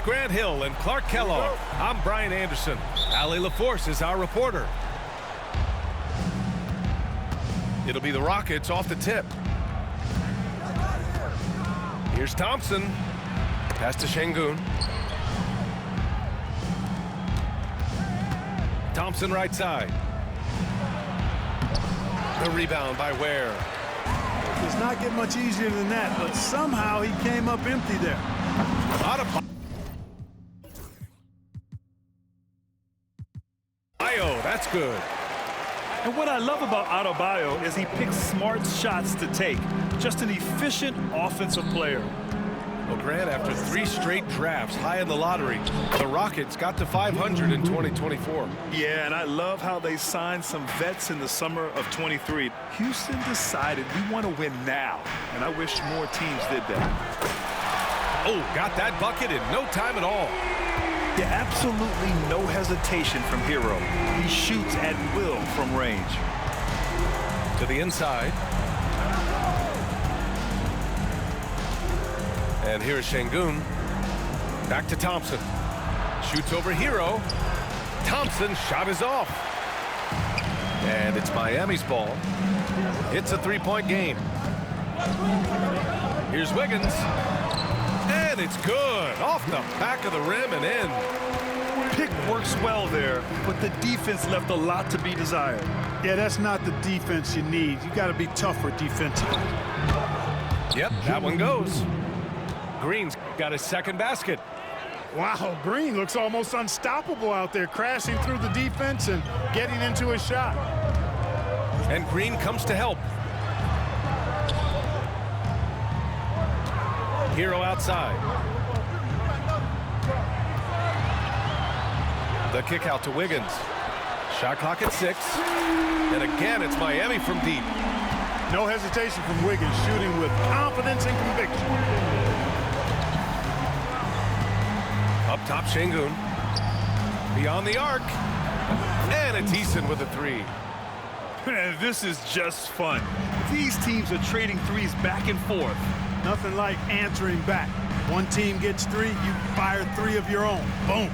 Grant Hill and Clark Kellogg. I'm Brian Anderson. Allie LaForce is our reporter. It'll be the Rockets off the tip. Here's Thompson. Pass to Şengün. Thompson right side. The rebound by Ware. Does not get much easier than that, but somehow he came up empty there. Out of Bio, that's good. And what I love about Adebayo is he picks smart shots to take. Just an efficient offensive player. Well, Grant, after 3 straight drafts high in the lottery, the Rockets got to 500 in 2024. Yeah, and I love how they signed some vets in the summer of 23. Houston decided we want to win now, and I wish more teams did that. Oh, got that bucket in no time at all. Yeah, absolutely no hesitation from Hero. He shoots at will from range. To the inside. And here's Şengün. Back to Thompson. Shoots over Hero. Thompson shot is off. And it's Miami's ball. It's a 3-point game. Here's Wiggins. And it's good. Off the back of the rim and in. Pick works well there, but the defense left a lot to be desired. Yeah, that's not the defense you need. You got to be tougher defensively. Yep, that one goes. Green's got his second basket. Wow, Green looks almost unstoppable out there, crashing through the defense and getting into his shot. And Green comes to help. Hero outside. The kick out to Wiggins. Shot clock at 6. And again, it's Miami from deep. No hesitation from Wiggins, shooting with confidence and conviction. Up top, Şengün. Beyond the arc. And it's Eason with a 3. Man, this is just fun. These teams are trading threes back and forth. Nothing like answering back. One team gets 3, you fire 3 of your own. Boom.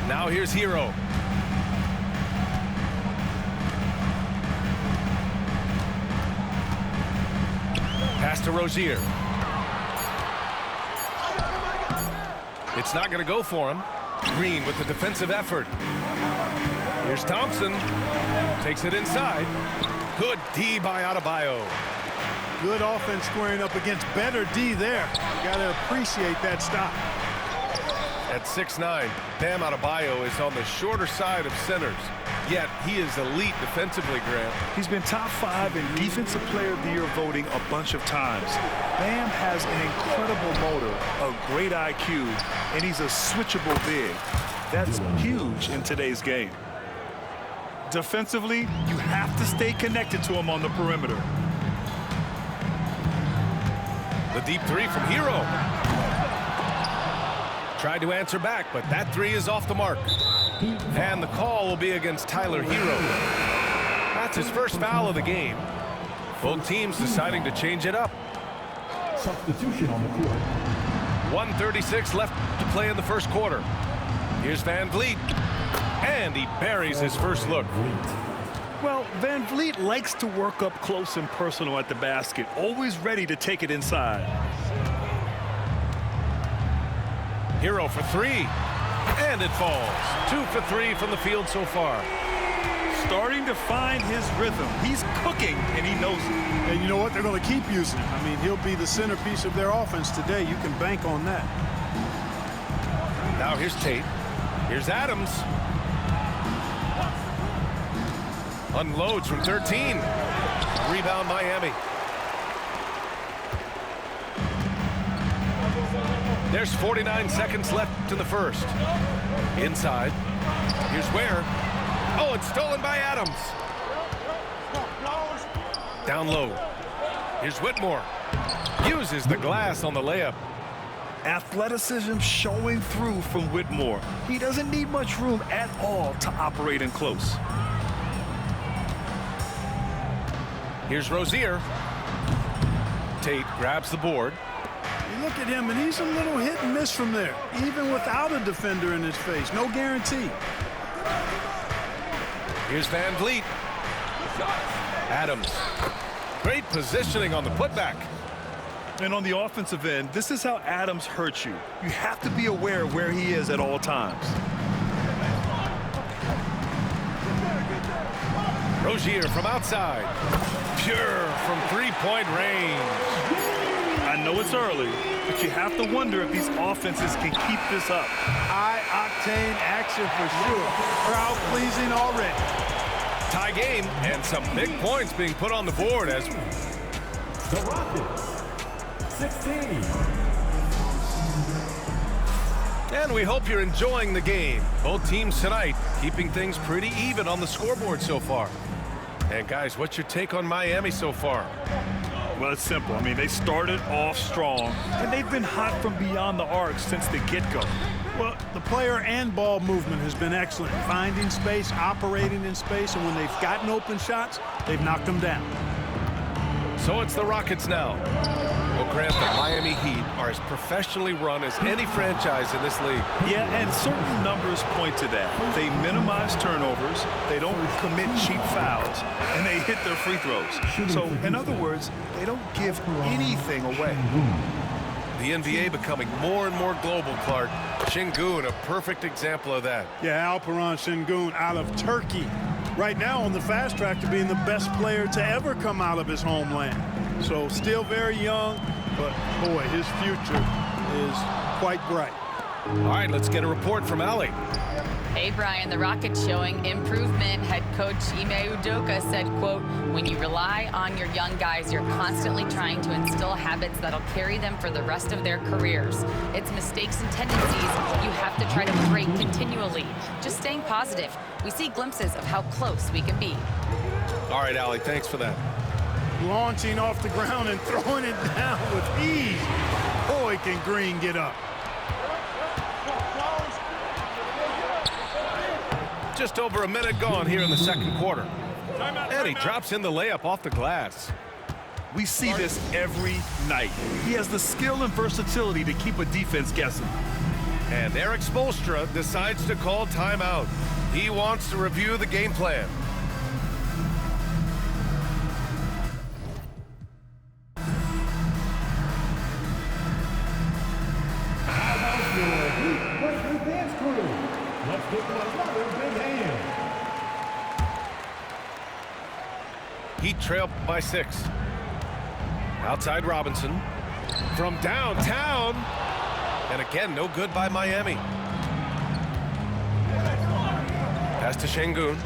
Now here's Hero. Pass to Rozier. It's not going to go for him. Green with the defensive effort. Here's Thompson. Takes it inside. Good D by Adebayo. Good offense squaring up against better D there. You got to appreciate that stop. At 6'9", Bam Adebayo is on the shorter side of centers. Yet he is elite defensively, Grant. He's been top 5 in Defensive Player of the Year voting a bunch of times. Bam has an incredible motor, a great IQ, and he's a switchable big. That's huge in today's game. Defensively, you have to stay connected to him on the perimeter. The deep 3 from Hero. Tried to answer back, but that 3 is off the mark. And the call will be against Tyler Hero. That's his first foul of the game. Both teams deciding to change it up. Substitution on the court. 1:36 left to play in the first quarter. Here's Van Vliet. And he buries his first look. Well, Van Vliet likes to work up close and personal at the basket, always ready to take it inside. Hero for 3. And it falls. 2 for 3 from the field so far. Starting to find his rhythm. He's cooking, and he knows it. And you know what? They're going to keep using him. I mean, he'll be the centerpiece of their offense today. You can bank on that. Now here's Tate. Here's Adams. Unloads from 13. Rebound Miami. There's 49 seconds left in the first. Inside. Here's Ware. Oh, it's stolen by Adams. Down low. Here's Whitmore. Uses the glass on the layup. Athleticism showing through from Whitmore. He doesn't need much room at all to operate in close. Here's Rozier. Tate grabs the board. look at him, and he's a little hit and miss from there, even without a defender in his face. No guarantee. Here's Van Vliet. Adams. Great positioning on the putback. And on the offensive end, this is how Adams hurts you. You have to be aware of where he is at all times. Rozier from outside. Pure from three-point range. I know it's early, but you have to wonder if these offenses can keep this up. High-octane action for sure. Crowd-pleasing already. Tie game and some big points being put on the board as The Rockets, 16. And we hope you're enjoying the game. Both teams tonight keeping things pretty even on the scoreboard so far. And guys, what's your take on Miami so far? Well, it's simple. I mean, they started off strong, and they've been hot from beyond the arc since the get-go. Well, the player and ball movement has been excellent. Finding space, operating in space, and when they've gotten open shots, they've knocked them down. So it's the Rockets now. Well, Grant, the Miami Heat are as professionally run as any franchise in this league. Yeah, and certain numbers point to that. They minimize turnovers, they don't commit cheap fouls, and they hit their free throws. So, in other words, they don't give anything away. The NBA becoming more and more global, Clark. Şengün, a perfect example of that. Yeah, Alperen Şengün out of Turkey. Right now on the fast track to being the best player to ever come out of his homeland. So still very young, but boy, his future is quite bright. All right, let's get a report from Allie. Hey, Brian, the Rockets showing improvement. Head coach Ime Udoka said, quote, when you rely on your young guys, you're constantly trying to instill habits that'll carry them for the rest of their careers. It's mistakes and tendencies you have to try to break continually. Just staying positive. We see glimpses of how close we can be. All right, Allie, thanks for that. Launching off the ground and throwing it down with ease. Boy, can Green get up. Just over a minute gone here in the second quarter. And he drops in the layup off the glass. We see this every night. He has the skill and versatility to keep a defense guessing. And Eric Spoelstra decides to call timeout. He wants to review the game plan. Dance crew. Let's give them another big hand. Heat trail by 6. Outside Robinson. From downtown. And again, no good by Miami. Pass to Şengün.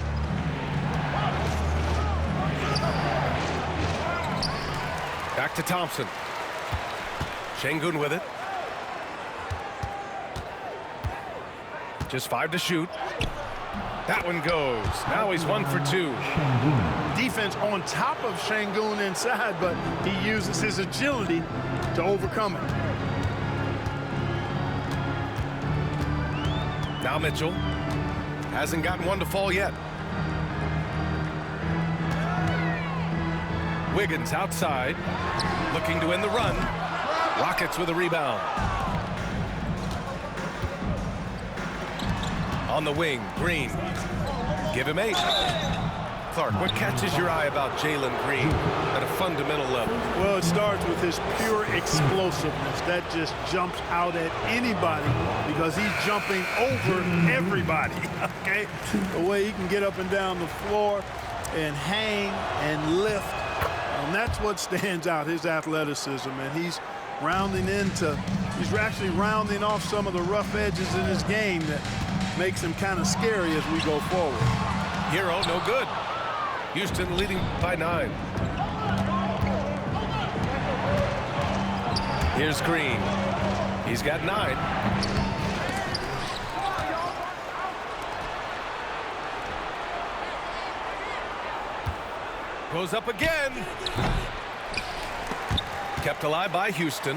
Back to Thompson. Şengün with it. Just 5 to shoot. That one goes. Now he's 1 for 2. Defense on top of Şengün inside, but he uses his agility to overcome it. Now Mitchell. Hasn't gotten one to fall yet. Wiggins outside. Looking to win the run. Rockets with a rebound. On the wing, Green. Give him 8. Clark, what catches your eye about Jalen Green at a fundamental level? Well, it starts with his pure explosiveness. That just jumps out at anybody because he's jumping over everybody, okay? The way he can get up and down the floor and hang and lift, that's what stands out, his athleticism. And he's actually rounding off some of the rough edges in his game that makes him kind of scary as we go forward. Hero, no good. Houston leading by 9. Here's Green. He's got 9. Goes up again. Kept alive by Houston.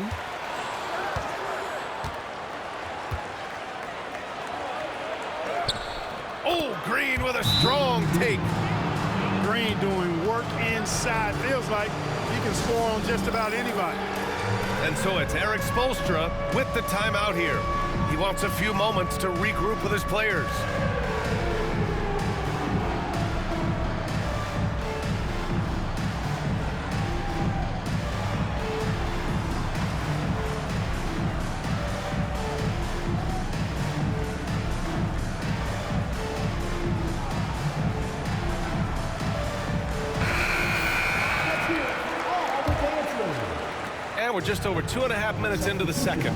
Oh, Green with a strong take. Green doing work inside. Feels like he can score on just about anybody. And so it's Eric Spoelstra with the timeout here. He wants a few moments to regroup with his players. And we're just over 2.5 minutes into the second.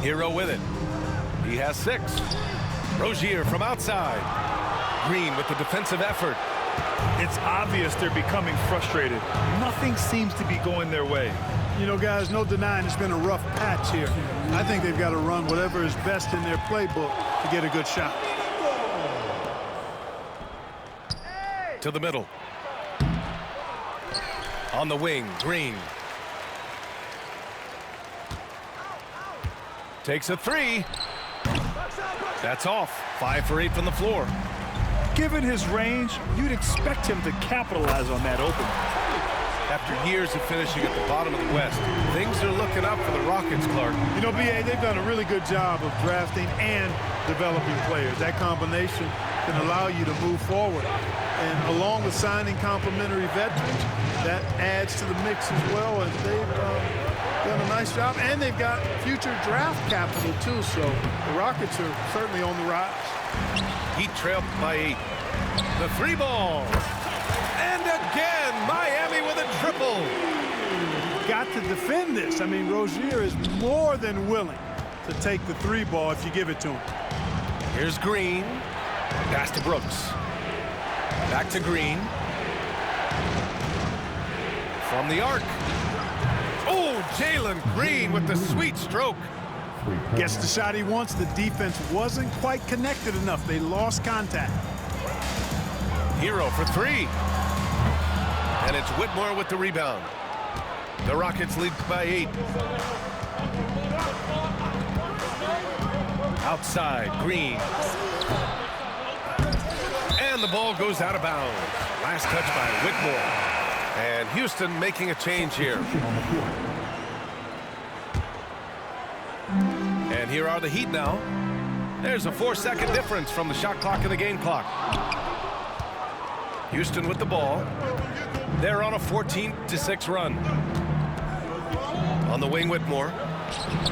Hero with it. He has 6. Rozier from outside. Green with the defensive effort. It's obvious they're becoming frustrated. Nothing seems to be going their way. You know, guys, no denying it's been a rough patch here. I think they've got to run whatever is best in their playbook to get a good shot. To the middle. On the wing, Green. Takes a 3. That's off. 5 for 8 from the floor. Given his range, you'd expect him to capitalize on that opening. After years of finishing at the bottom of the West, things are looking up for the Rockets, Clark. You know, B.A., they've done a really good job of drafting and developing players. That combination can allow you to move forward. And along with signing complementary veterans, that adds to the mix as well. And they've done a nice job. And they've got future draft capital, too. So the Rockets are certainly on the rise. Heat trailed by 8. The 3 ball. And again, Miami with a triple. Got to defend this. I mean, Rozier is more than willing to take the 3 ball if you give it to him. Here's Green. Pass to Brooks. Back to Green. From the arc. Oh, Jalen Green with the sweet stroke. Gets the shot he wants. The defense wasn't quite connected enough. They lost contact. Hero for 3. And it's Whitmore with the rebound. The Rockets lead by 8. Outside, Green. And the ball goes out of bounds. Last touch by Whitmore. And Houston making a change here. And here are the Heat now. There's a 4-second difference from the shot clock and the game clock. Houston with the ball. They're on a 14-6 run. On the wing, Whitmore.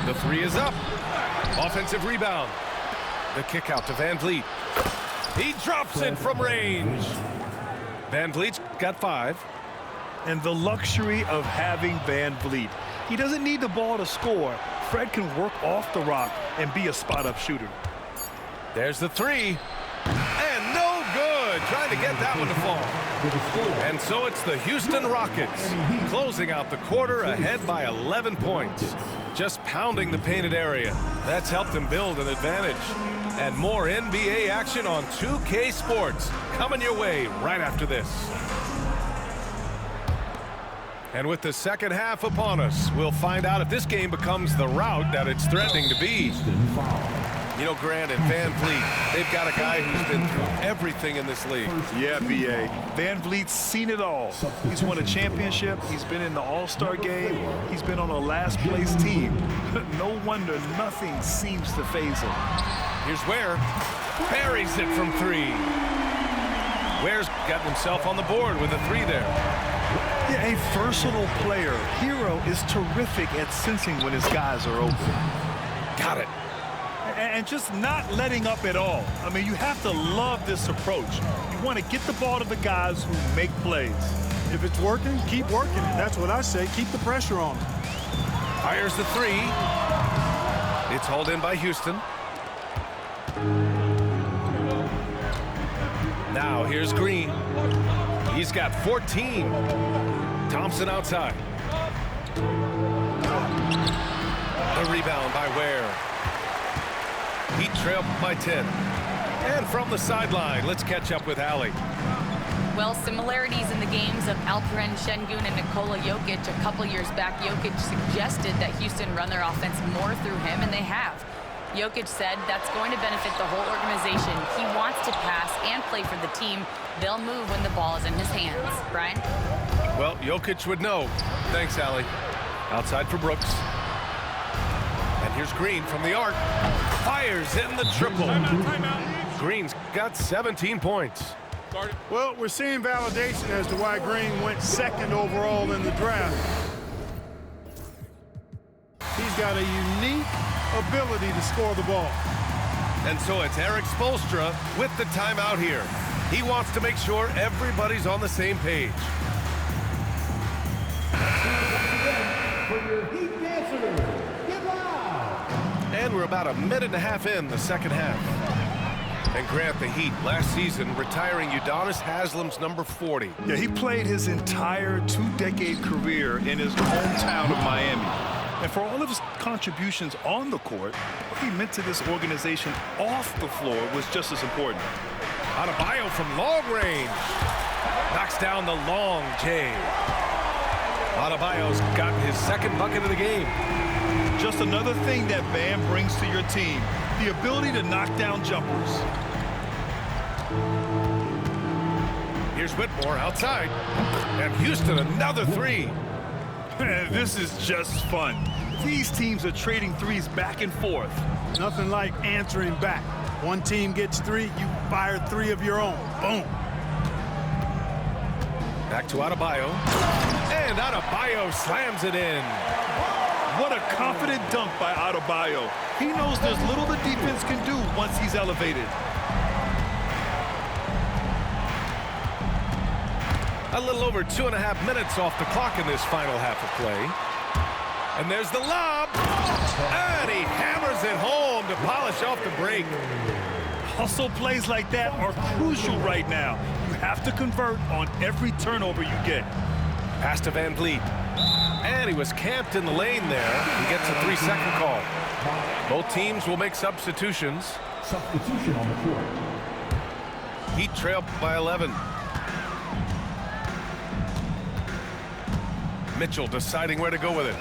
The 3 is up. Offensive rebound. The kick out to Van Vliet. He drops it from range. Van Vliet's got 5. And the luxury of having Van Vliet. He doesn't need the ball to score. Fred can work off the rock and be a spot-up shooter. There's the 3. And no good. Trying to get that one to fall. And so it's the Houston Rockets closing out the quarter ahead by 11 points. Just pounding the painted area. That's helped them build an advantage. And more NBA action on 2K Sports coming your way right after this. And with the second half upon us, we'll find out if this game becomes the rout that it's threatening to be. You know, Grant and Van Vliet, they've got a guy who's been through everything in this league. Yeah, B.A. Van Vliet's seen it all. He's won a championship. He's been in the All-Star game. He's been on a last-place team. No wonder nothing seems to faze him. Here's Ware. Buries it from 3. Ware's gotten himself on the board with a 3 there. Yeah, a versatile player. Hero is terrific at sensing when his guys are open. Got it. And just not letting up at all. I mean, you have to love this approach. You want to get the ball to the guys who make plays. If it's working, keep working it. That's what I say. Keep the pressure on him. Fires the 3. It's hauled in by Houston. Now here's Green. He's got 14. Thompson outside. The rebound by Ware. Heat trailed by 10. And from the sideline, let's catch up with Allie. Well, similarities in the games of Alperen Şengün and Nikola Jokic a couple years back. Jokic suggested that Houston run their offense more through him, and they have. Jokic said that's going to benefit the whole organization. He wants to pass and play for the team. They'll move when the ball is in his hands. Brian? Well, Jokic would know. Thanks, Allie. Outside for Brooks. And here's Green from the arc. Fires in the triple. Timeout. Green's got 17 points. Well, we're seeing validation as to why Green went second overall in the draft. He's got a unique ability to score the ball. And so it's Eric Spoelstra with the timeout here. He wants to make sure everybody's on the same page. For your Heat dancers, get loud. And we're about a minute and a half in the second half. And Grant, the Heat last season retiring Udonis Haslam's number 40. Yeah, he played his entire two-decade career in his hometown of Miami. And for all of his contributions on the court, what he meant to this organization off the floor was just as important. Adebayo from long range. Knocks down the long J. Adebayo's gotten his second bucket of the game. Just another thing that Bam brings to your team, the ability to knock down jumpers. Here's Whitmore outside. And Houston another three. This is just fun. These teams are trading threes back and forth. Nothing like answering back. One team gets three, you fire three of your own. Boom. Back to Adebayo. And Adebayo slams it in. What a confident dunk by Adebayo. He knows there's little the defense can do once he's elevated. A little over 2.5 minutes off the clock in this final half of play. And there's the lob. And he hammers it home to polish off the break. Hustle plays like that are crucial right now. You have to convert on every turnover you get. Pass to Van Vliet. And he was camped in the lane there. He gets a 3-second call. Both teams will make substitutions. Substitution on the court. Heat trail by 11. Mitchell deciding where to go with it.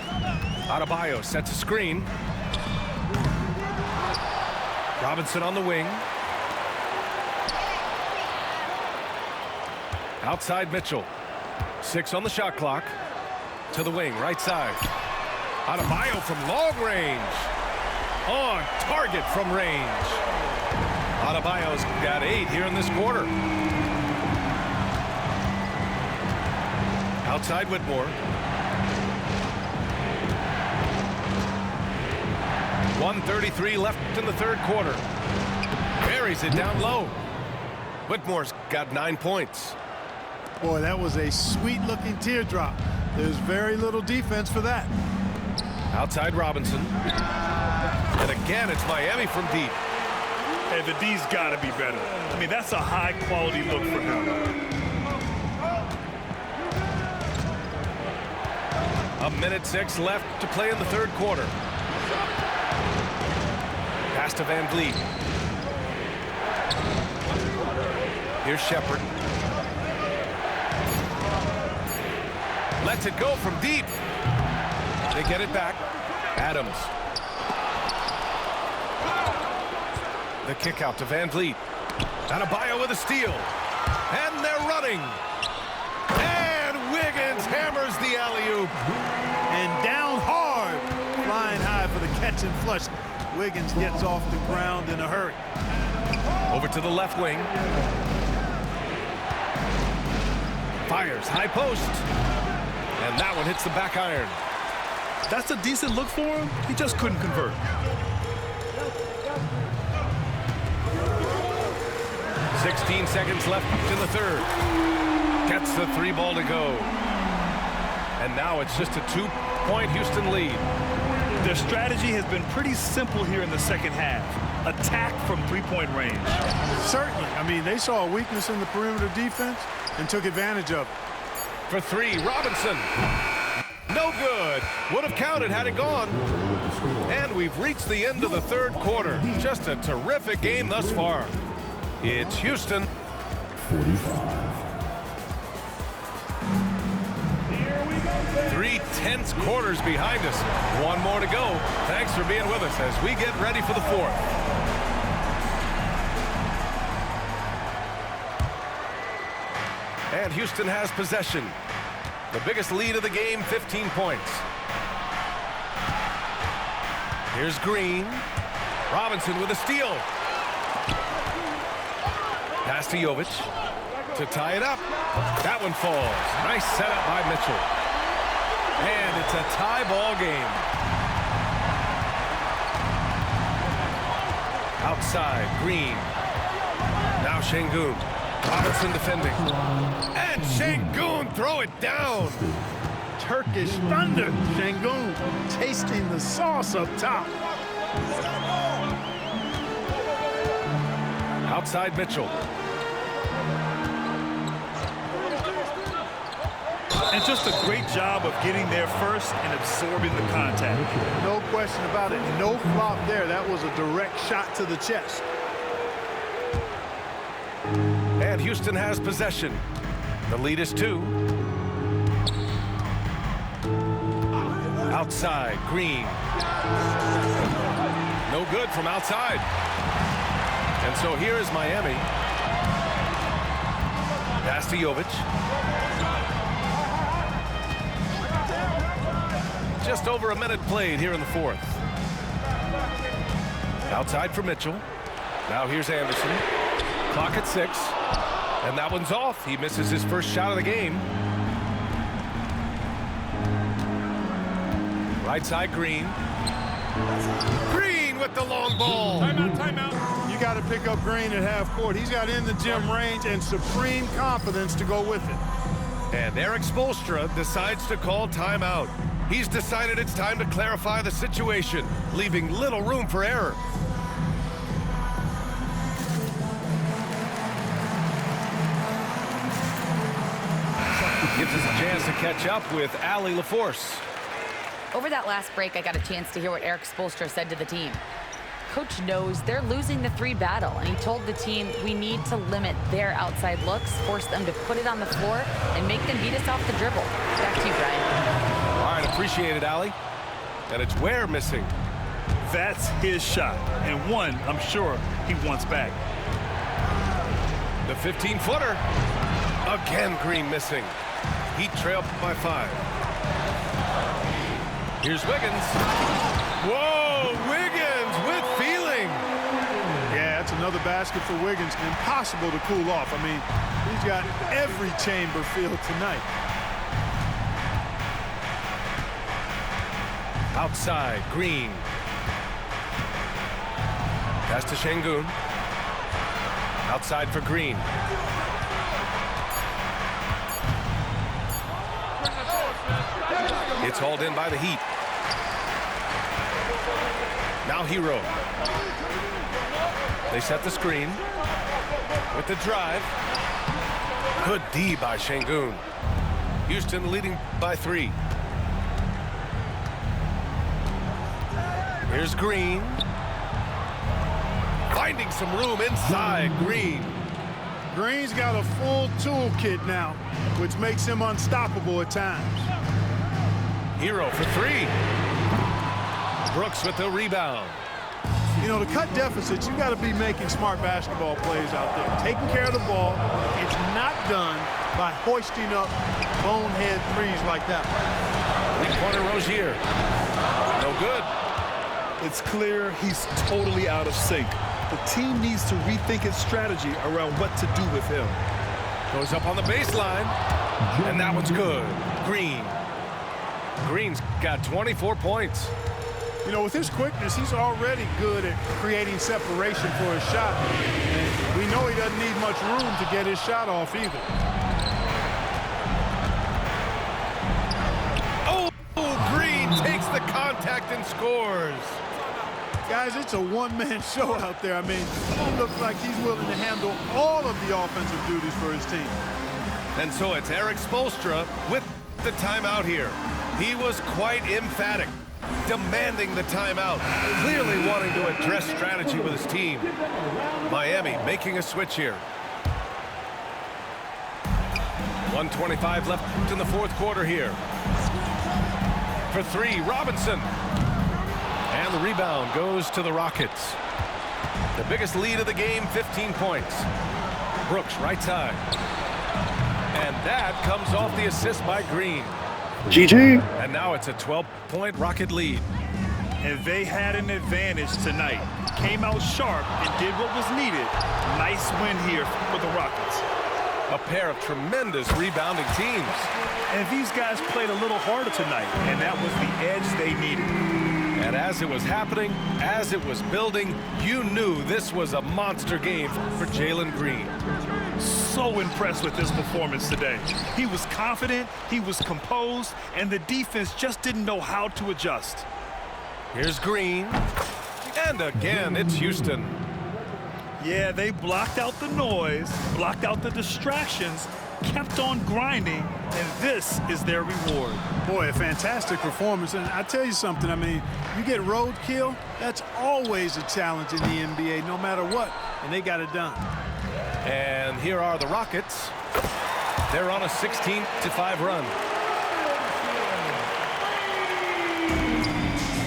Adebayo sets a screen. Robinson on the wing. Outside Mitchell. 6 on the shot clock. To the wing, right side. Adebayo from long range. On target from range. Adebayo's got 8 here in this quarter. Outside Whitmore. 1:33 left in the third quarter. Buries it down low. Whitmore's got 9 points. Boy, that was a sweet-looking teardrop. There's very little defense for that. Outside Robinson. And again, it's Miami from deep. And the D's got to be better. I mean, that's a high-quality look for him. A minute 6 left to play in the third quarter. Pass to Van Vliet. Here's Shepard. Lets it go from deep. They get it back. Adams. The kick out to Van Vliet. Adebayo with a steal. And they're running. And Wiggins hammers the alley-oop. And down hard. Flying high for the catch and flush. Wiggins gets off the ground in a hurry. Over to the left wing. Fires, high post. And that one hits the back iron. That's a decent look for him. He just couldn't convert. "16 seconds left in the third. Gets the 3 ball to go. And now it's just a 2-point Houston lead. Their strategy has been pretty simple here in the second half. Attack from 3-point range. Certainly. I mean, they saw a weakness in the perimeter defense and took advantage of it. For 3, Robinson. No good. Would have counted had it gone. And we've reached the end of the third quarter. Just a terrific game thus far. It's Houston. 45. 3 tense quarters behind us. One more to go. Thanks for being with us as we get ready for the fourth. And Houston has possession. The biggest lead of the game, 15 points. Here's Green. Robinson with a steal. Pass to Jovic to tie it up. That one falls. Nice setup by Mitchell. And it's a tie ball game. Outside, Green. Now Şengün. Robinson defending. And Şengün throw it down. Turkish thunder. Şengün tasting the sauce up top. Outside Mitchell. And just a great job of getting there first and absorbing the contact. No question about it. No flop there. That was a direct shot to the chest. And Houston has possession. The lead is 2. Outside, Green. No good from outside. And so here is Miami. Pass to Jovic. Just over a minute played here in the 4th. Outside for Mitchell. Now here's Anderson. Clock at 6. And that one's off. He misses his first shot of the game. Right side, Green. Green with the long ball. Timeout. You got to pick up Green at half court. He's got in the gym range and supreme confidence to go with it. And Erik Spoelstra decides to call timeout. He's decided it's time to clarify the situation, leaving little room for error. Gives us a chance to catch up with Allie LaForce. Over that last break, I got a chance to hear what Erik Spoelstra said to the team. Coach knows they're losing the 3 battle, and he told the team we need to limit their outside looks, force them to put it on the floor, and make them beat us off the dribble. Back to you, Brian. All right, appreciate it, Allie. And it's Ware missing. That's his shot, and one I'm sure he wants back. The 15-footer. Again, Green missing. Heat trailed by 5. Here's Wiggins. Whoa, Wiggins with feeling. Yeah, that's another basket for Wiggins. Impossible to cool off. I mean, he's got every chamber filled tonight. Outside, Green. Pass to Şengün. Outside for Green. It's hauled in by the Heat. Now Hero. They set the screen. With the drive. Good D by Şengün. Houston leading by 3. Here's Green. Finding some room inside. Green. Green's got a full toolkit now, which makes him unstoppable at times. Hero for 3. Brooks with the rebound. You know, to cut deficits, you got to be making smart basketball plays out there. Taking care of the ball. It's not done by hoisting up bonehead threes like that. 3-pointer Rozier. No good. It's clear he's totally out of sync. The team needs to rethink its strategy around what to do with him. Goes up on the baseline. And that one's good. Green. Green's got 24 points. You know, with his quickness, he's already good at creating separation for his shot. And we know he doesn't need much room to get his shot off either. Oh, Green takes the contact and scores. Guys, it's a one-man show out there. I mean, he looks like he's willing to handle all of the offensive duties for his team. And so it's Erik Spoelstra with the timeout here. He was quite emphatic, demanding the timeout, clearly wanting to address strategy with his team. Miami making a switch here. 1:25 left in the 4th quarter here. For 3, Robinson. And the rebound goes to the Rockets. The biggest lead of the game, 15 points. Brooks, right side. And that comes off the assist by Green. GG. And now it's a 12-point Rocket lead. And they had an advantage tonight. Came out sharp and did what was needed. Nice win here for the Rockets. A pair of tremendous rebounding teams. And these guys played a little harder tonight, and that was the edge they needed. And as it was happening, as it was building, you knew this was a monster game for Jalen Green. So impressed with his performance today. He was confident, he was composed, and the defense just didn't know how to adjust. Here's Green. And again, it's Houston. Yeah, they blocked out the noise, blocked out the distractions, kept on grinding, and this is their reward. Boy, a fantastic performance. And I tell you something, I mean, you get roadkill, that's always a challenge in the NBA, no matter what, and they got it done. And here are the Rockets. They're on a 16-5 run.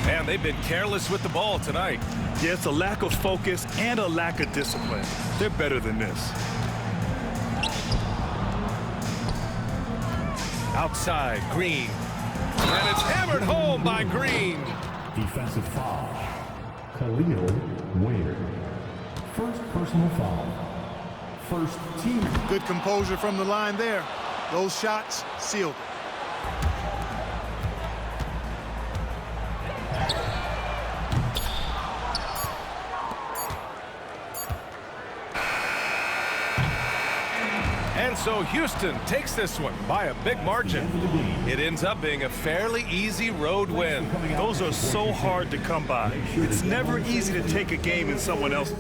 And they've been careless with the ball tonight. Yeah, it's a lack of focus and a lack of discipline. They're better than this. Outside, Green. And it's hammered home by Green. Defensive foul. Khalil Ware. First personal foul. First team. Good composure from the line there. Those shots sealed it. And so Houston takes this one by a big margin. It ends up being a fairly easy road win. Those are so hard to come by. It's never easy to take a game in someone else.